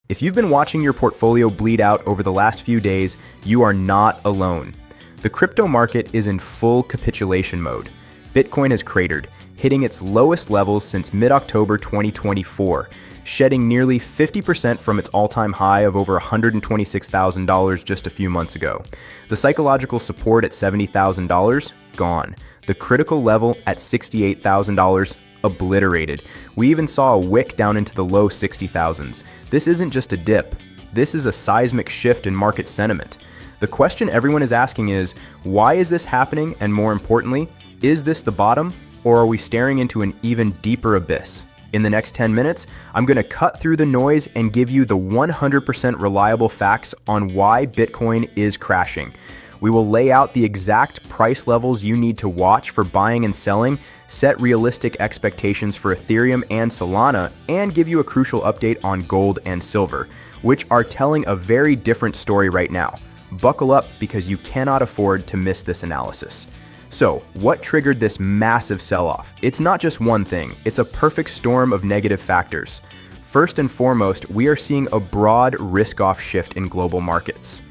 If you've been watching your portfolio bleed out over the last few days, you are not alone. The crypto market is in full capitulation mode. Bitcoin has cratered, hitting its lowest levels since mid-October 2024, shedding nearly 50% from its all-time high of over $126,000 just a few months ago. The psychological support at $70,000, gone. The critical level at $68,000, obliterated. We even saw a wick down into the low 60,000s. This isn't just a dip. This is a seismic shift in market sentiment. The question everyone is asking is, why is this happening? And more importantly, is this the bottom, or are we staring into an even deeper abyss? In the next 10 minutes, I'm going to cut through the noise and give you the 100% reliable facts on why Bitcoin is crashing. We will lay out the exact price levels you need to watch for buying and selling, set realistic expectations for Ethereum and Solana, and give you a crucial update on gold and silver, which are telling a very different story right now. Buckle up because you cannot afford to miss this analysis. So, what triggered this massive sell-off? It's not just one thing, it's a perfect storm of negative factors. First and foremost, we are seeing a broad risk-off shift in global markets.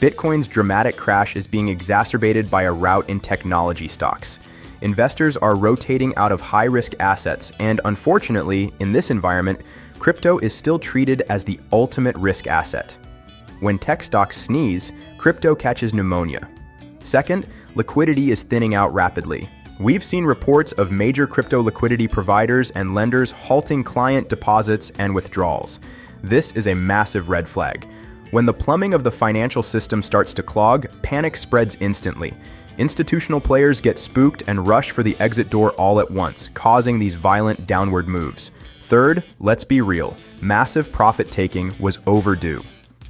Bitcoin's dramatic crash is being exacerbated by a rout in technology stocks. Investors are rotating out of high-risk assets, and unfortunately, in this environment, crypto is still treated as the ultimate risk asset. When tech stocks sneeze, crypto catches pneumonia. Second, liquidity is thinning out rapidly. We've seen reports of major crypto liquidity providers and lenders halting client deposits and withdrawals. This is a massive red flag. When the plumbing of the financial system starts to clog, panic spreads instantly. Institutional players get spooked and rush for the exit door all at once, causing these violent downward moves. Third, let's be real, massive profit taking was overdue.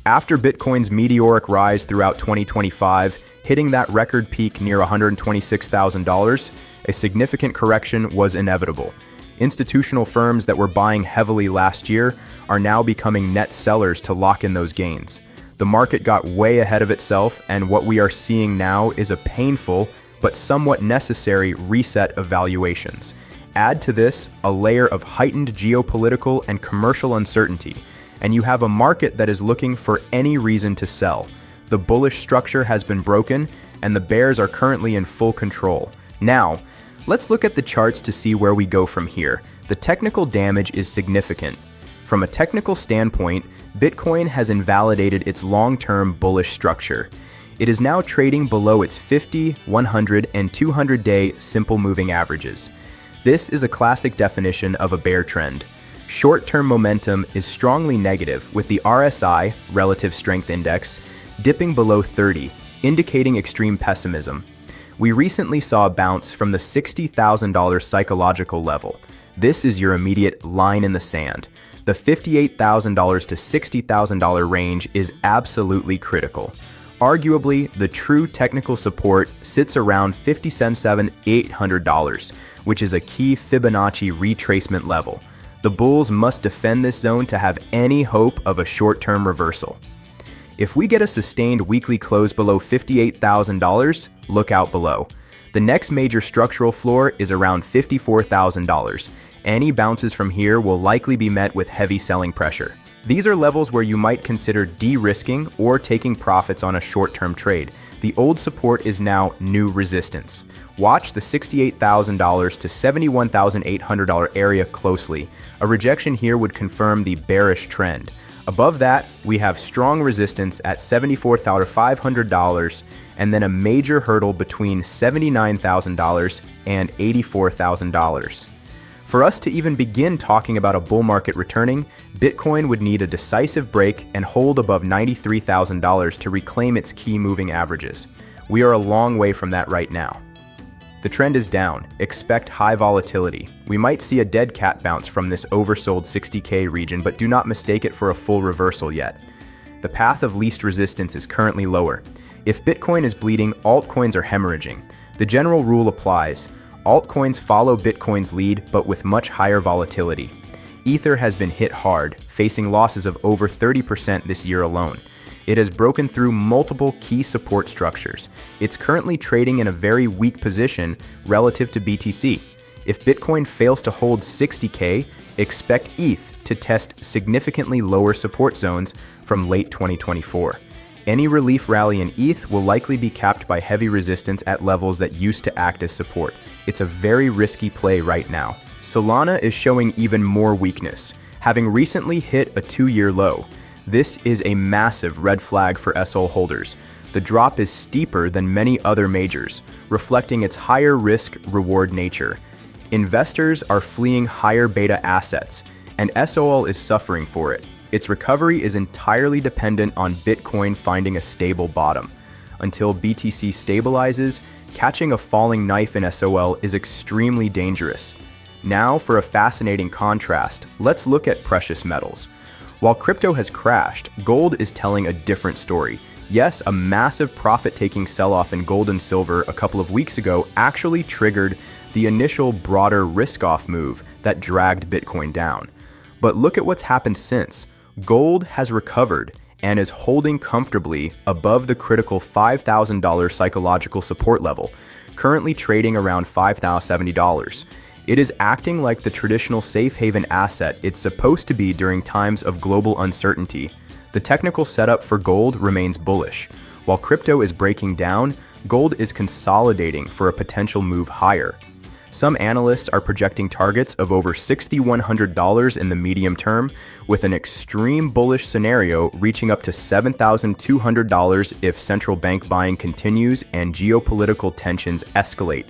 After Bitcoin's meteoric rise throughout 2025, hitting that record peak near $126,000, a significant correction was inevitable. Institutional firms that were buying heavily last year are now becoming net sellers to lock in those gains. The market got way ahead of itself, and what we are seeing now is a painful but somewhat necessary reset of valuations. Add to this a layer of heightened geopolitical and commercial uncertainty, and you have a market that is looking for any reason to sell. The bullish structure has been broken, and the bears are currently in full control. Now, let's look at the charts to see where we go from here. The technical damage is significant. From a technical standpoint, Bitcoin has invalidated its long-term bullish structure. It is now trading below its 50, 100, and 200-day simple moving averages. This is a classic definition of a bear trend. Short-term momentum is strongly negative, with the RSI, Relative Strength Index, dipping below 30, indicating extreme pessimism. We recently saw a bounce from the $60,000 psychological level. This is your immediate line in the sand. The $58,000 to $60,000 range is absolutely critical. Arguably, the true technical support sits around $57,800, which is a key Fibonacci retracement level. The bulls must defend this zone to have any hope of a short-term reversal. If we get a sustained weekly close below $58,000, look out below. The next major structural floor is around $54,000. Any bounces from here will likely be met with heavy selling pressure. These are levels where you might consider de-risking or taking profits on a short-term trade. The old support is now new resistance. Watch the $68,000 to $71,800 area closely. A rejection here would confirm the bearish trend. Above that, we have strong resistance at $74,500 and then a major hurdle between $79,000 and $84,000. For us to even begin talking about a bull market returning, Bitcoin would need a decisive break and hold above $93,000 to reclaim its key moving averages. We are a long way from that right now. The trend is down. Expect high volatility. We might see a dead cat bounce from this oversold 60K region, but do not mistake it for a full reversal yet. The path of least resistance is currently lower. If Bitcoin is bleeding, altcoins are hemorrhaging. The general rule applies. Altcoins follow Bitcoin's lead, but with much higher volatility. Ether has been hit hard, facing losses of over 30% this year alone. It has broken through multiple key support structures. It's currently trading in a very weak position relative to BTC. If Bitcoin fails to hold 60K, expect ETH to test significantly lower support zones from late 2024. Any relief rally in ETH will likely be capped by heavy resistance at levels that used to act as support. It's a very risky play right now. Solana is showing even more weakness, having recently hit a 2-year low. This is a massive red flag for SOL holders. The drop is steeper than many other majors, reflecting its higher risk-reward nature. Investors are fleeing higher beta assets, and SOL is suffering for it. Its recovery is entirely dependent on Bitcoin finding a stable bottom. Until BTC stabilizes, catching a falling knife in SOL is extremely dangerous. Now, for a fascinating contrast, let's look at precious metals. While crypto has crashed, gold is telling a different story. Yes, a massive profit-taking sell-off in gold and silver a couple of weeks ago actually triggered the initial broader risk-off move that dragged Bitcoin down. But look at what's happened since. Gold has recovered and is holding comfortably above the critical $5,000 psychological support level, currently trading around $5,070. It is acting like the traditional safe haven asset it's supposed to be during times of global uncertainty. The technical setup for gold remains bullish. While crypto is breaking down, gold is consolidating for a potential move higher. Some analysts are projecting targets of over $6,100 in the medium term, with an extreme bullish scenario reaching up to $7,200 if central bank buying continues and geopolitical tensions escalate.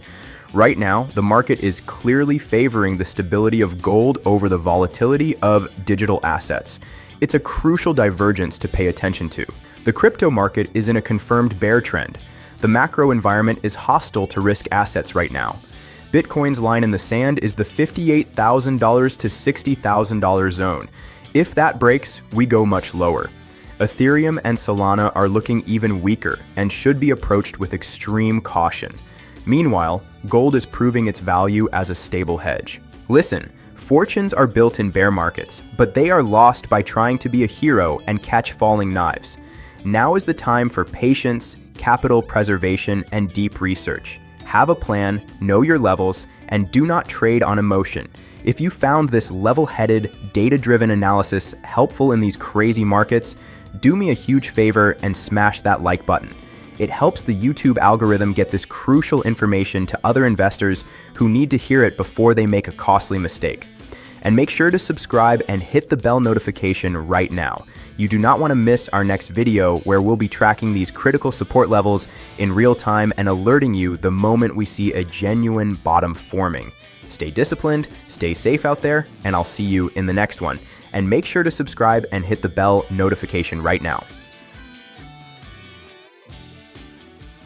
Right now, the market is clearly favoring the stability of gold over the volatility of digital assets. It's a crucial divergence to pay attention to. The crypto market is in a confirmed bear trend. The macro environment is hostile to risk assets right now. Bitcoin's line in the sand is the $58,000 to $60,000 zone. If that breaks, we go much lower. Ethereum and Solana are looking even weaker and should be approached with extreme caution. Meanwhile, gold is proving its value as a stable hedge. Listen, fortunes are built in bear markets, but they are lost by trying to be a hero and catch falling knives. Now is the time for patience, capital preservation, and deep research. Have a plan, know your levels, and do not trade on emotion. If you found this level-headed, data-driven analysis helpful in these crazy markets, do me a huge favor and smash that like button. It helps the YouTube algorithm get this crucial information to other investors who need to hear it before they make a costly mistake. And make sure to subscribe and hit the bell notification right now. You do not want to miss our next video where we'll be tracking these critical support levels in real time and alerting you the moment we see a genuine bottom forming. Stay disciplined, stay safe out there, and I'll see you in the next one. And make sure to subscribe and hit the bell notification right now.